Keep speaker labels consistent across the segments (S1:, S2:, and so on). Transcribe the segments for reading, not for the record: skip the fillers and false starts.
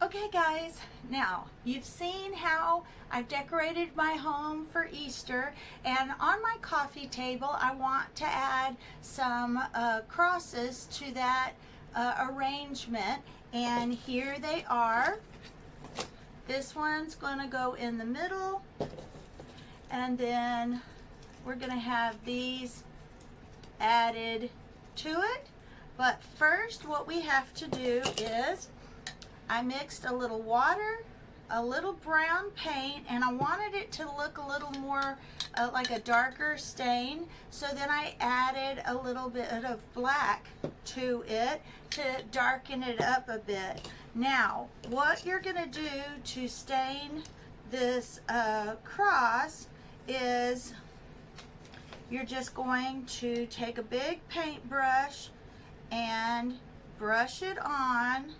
S1: Okay guys, now you've seen how I've decorated my home for Easter, and on my coffee table I want to add some crosses to that arrangement, and here they are. This one's going to go in the middle, and then we're going to have these added to it. But first what we have to do is I mixed a little water, a little brown paint, and I wanted it to look a little more like a darker stain. So then I added a little bit of black to it to darken it up a bit. Now, what you're gonna do to stain this cross is you're just going to take a big paintbrush and brush it on.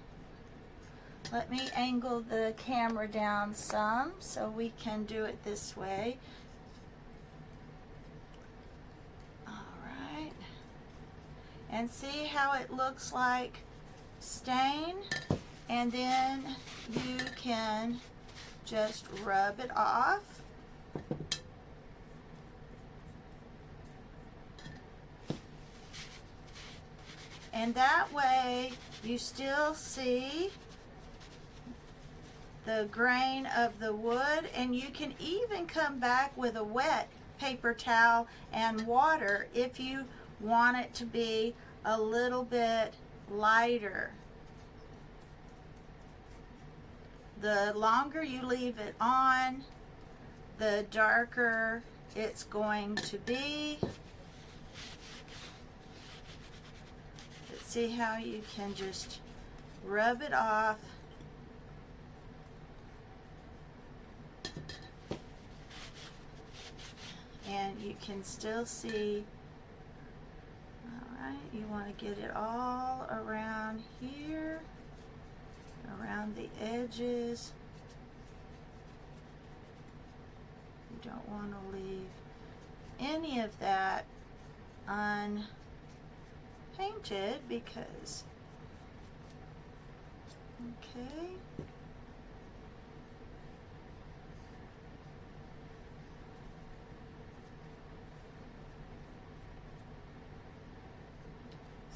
S1: Let me angle the camera down some so we can do it this way. All right. And see how it looks like stain? And then you can just rub it off. And that way you still see the grain of the wood, and you can even come back with a wet paper towel and water if you want it to be a little bit lighter. The longer you leave it on, the darker it's going to be. But see how you can just rub it off. And you can still see, all right, you want to get it all around here, around the edges. You don't want to leave any of that unpainted because, okay.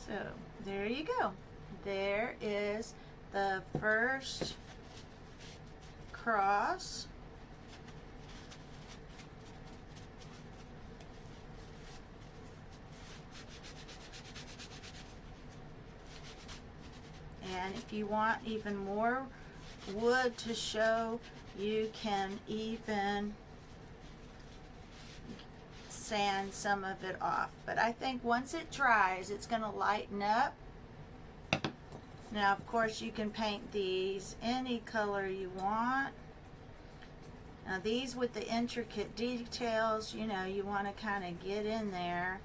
S1: So there you go. There is the first cross. And if you want even more wood to show, you can even sand some of it off. But I think once it dries, it's going to lighten up. Now, of course, you can paint these any color you want. Now, these with the intricate details, you know, you want to kind of get in there.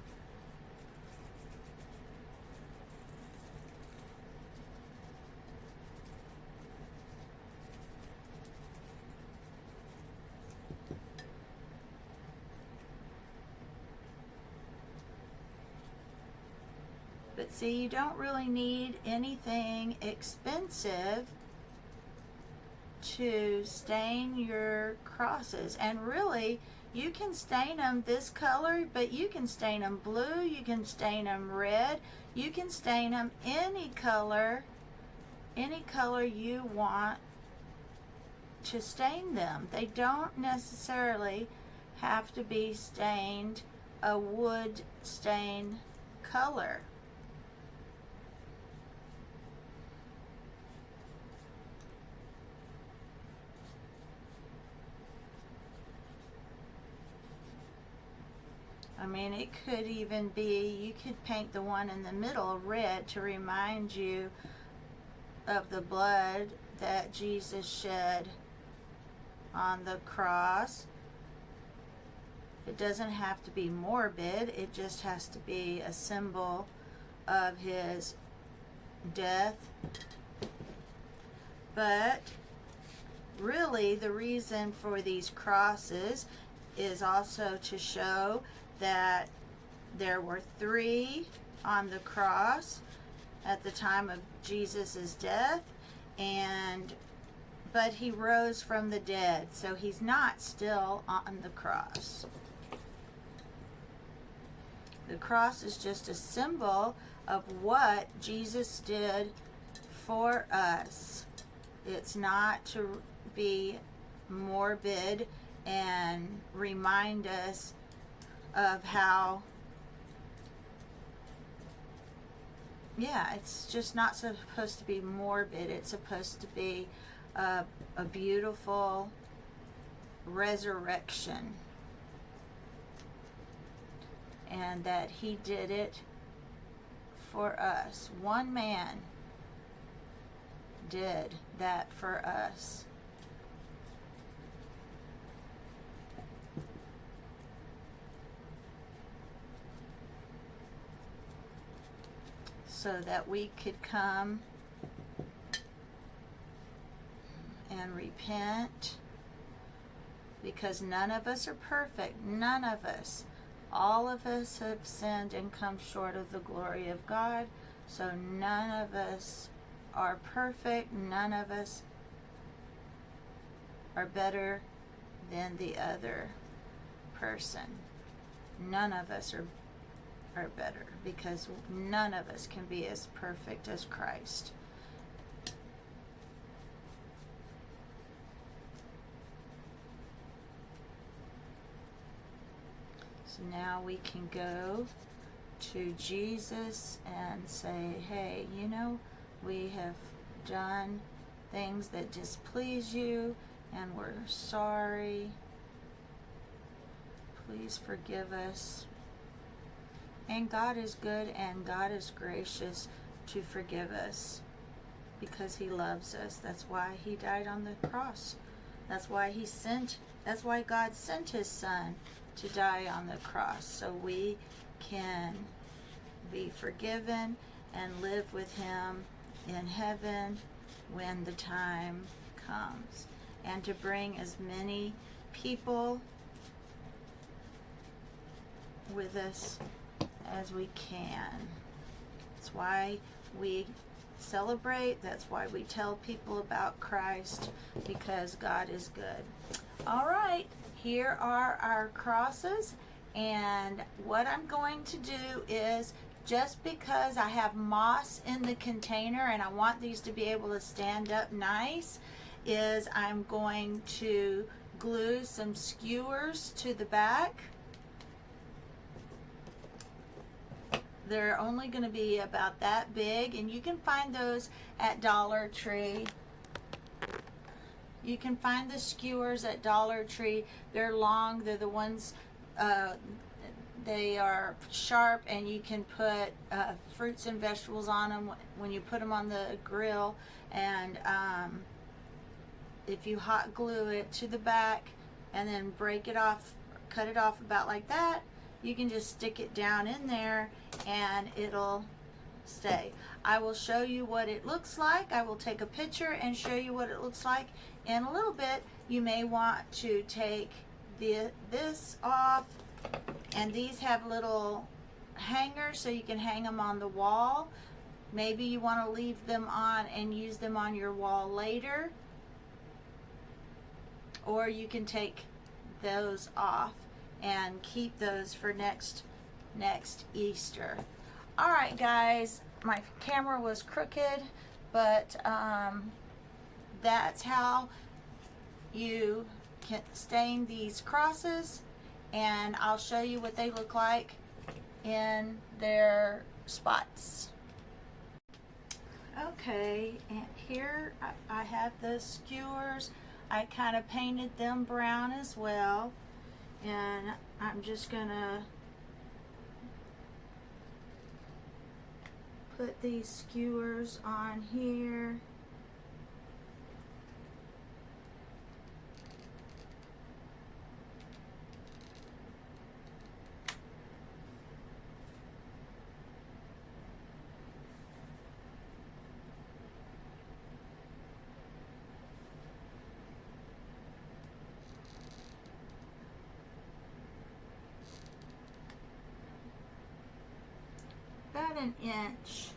S1: But see, you don't really need anything expensive to stain your crosses. And really, you can stain them this color, but you can stain them blue, you can stain them red, you can stain them any color you want to stain them. They don't necessarily have to be stained a wood stain color. I mean, it could even be, you could paint the one in the middle red to remind you of the blood that Jesus shed on the cross. It doesn't have to be morbid, it just has to be a symbol of his death. But really, the reason for these crosses is also to show that there were 3 on the cross at the time of Jesus' death, and but he rose from the dead, so he's not still on the cross. The cross is just a symbol of what Jesus did for us. It's not to be morbid and remind us of how, yeah, it's just not supposed to be morbid. It's supposed to be a beautiful resurrection. And that he did it for us. One man did that for us. So that we could come and repent, because none of us are perfect. None of us. All of us have sinned and come short of the glory of God. So none of us are perfect. None of us are better than the other person. None of us are better, because none of us can be as perfect as Christ. So now we can go to Jesus and say, hey, you know, we have done things that displease you, and we're sorry. Please forgive us. And God is good and God is gracious to forgive us, because he loves us. That's why he died on the cross. That's why God sent his son to die on the cross, so we can be forgiven and live with him in heaven when the time comes, and to bring as many people with us as we can. That's why we celebrate. That's why we tell people about Christ, because God is good. All right, here are our crosses, and what I'm going to do is, just because I have moss in the container and I want these to be able to stand up nice, is I'm going to glue some skewers to the back. They're only going to be about that big, and you can find those at Dollar Tree. You can find the skewers at Dollar Tree. They're long. They're the ones, they are sharp, and you can put fruits and vegetables on them when you put them on the grill. And if you hot glue it to the back and then break it off, cut it off about like that, you can just stick it down in there and it'll stay. I will show you what it looks like. I will take a picture and show you what it looks like in a little bit. You may want to take this off, and these have little hangers so you can hang them on the wall. Maybe you want to leave them on and use them on your wall later, or you can take those off and keep those for next Easter. All right, guys, my camera was crooked, but that's how you can stain these crosses, and I'll show you what they look like in their spots. Okay, and here I have the skewers. I kind of painted them brown as well, and I'm just gonna put these skewers on here. About an inch.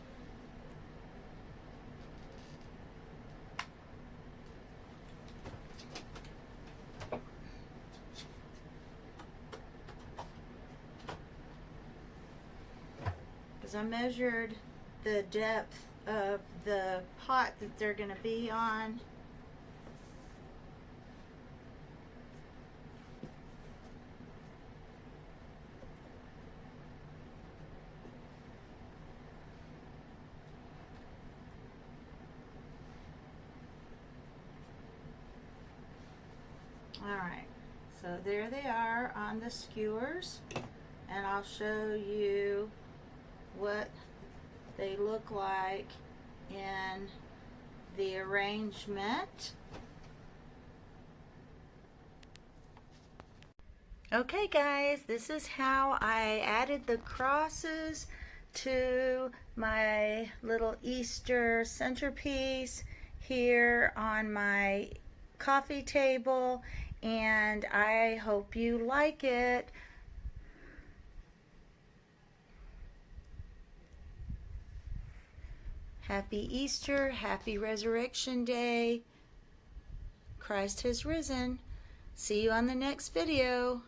S1: because I measured the depth of the pot that they're going to be on. Alright, so there they are on the skewers, and I'll show you what they look like in the arrangement. Okay guys, this is how I added the crosses to my little Easter centerpiece here on my coffee table, and I hope you like it. Happy Easter, happy Resurrection Day. Christ has risen. See you on the next video.